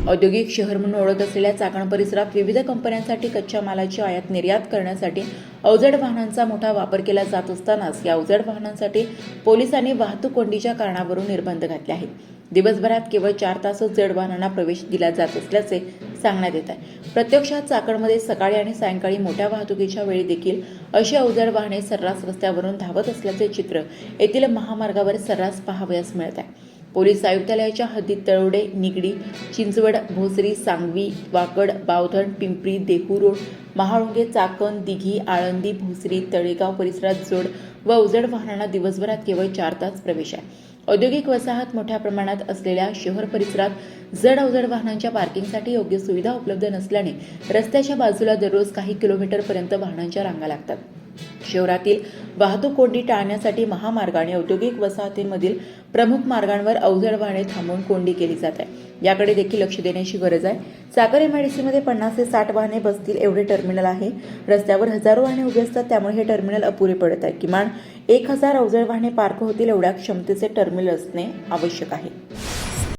औद्योगिक शहर म्हणून ओळख असलेल्या चाकण परिसरात विविध कंपन्यांसाठी कच्च्या मालाची आयात निर्यात करण्यासाठी अवजड वाहनांचा मोठा वापर केला जात असतानाच या अवजड वाहनांसाठी पोलिसांनी वाहतूक कोंडीच्या कारणावरून निर्बंध घातले आहेत. दिवसभरात केवळ 4 तासच जड वाहनांना प्रवेश दिला जात असल्याचे सांगण्यात येत आहे. प्रत्यक्षात चाकणमध्ये सकाळी आणि सायंकाळी मोठ्या वाहतुकीच्या वेळी देखील अशी अवजड वाहने सर्रास रस्त्यावरून धावत असल्याचे चित्र येथील महामार्गावर सर्रास पाहावयास मिळत आहे. पोलीस आयुक्तालयाच्या हद्दीत तळवडे, निगडी, चिंचवड, भोसरी, सांगवी, वाकड, बावधन, पिंपरी, देहू रोड, महाळुंगे, चाकण, दिघी, आळंदी, भोसरी, तळेगाव परिसरात जड व अवजड वाहनांना दिवसभरात केवळ 4 तास प्रवेश आहे. औद्योगिक वसाहत मोठ्या प्रमाणात असलेल्या शहर परिसरात जड अवजड वाहनांच्या पार्किंगसाठी योग्य सुविधा उपलब्ध नसल्याने रस्त्याच्या बाजूला दररोज काही किलोमीटरपर्यंत वाहनांच्या रांगा लागतात. शहरातील वाहतूक कोंडी टाळण्यासाठी महामार्ग आणि औद्योगिक वसाहतींमधील प्रमुख मार्गांवर अवजड वाहने थांबवून कोंडी केली जात आहे. याकडे देखील लक्ष देण्याची गरज आहे. चाकण एमआयडीसीमध्ये 50 ते 60 वाहने बसतील एवढे टर्मिनल आहे. रस्त्यावर हजारो वाहने उभी असतात, त्यामुळे हे टर्मिनल अपुरे पडत आहे. किमान 1000 अवजड वाहने पार्क होतील एवढ्या क्षमतेचे टर्मिनल असणे आवश्यक आहे.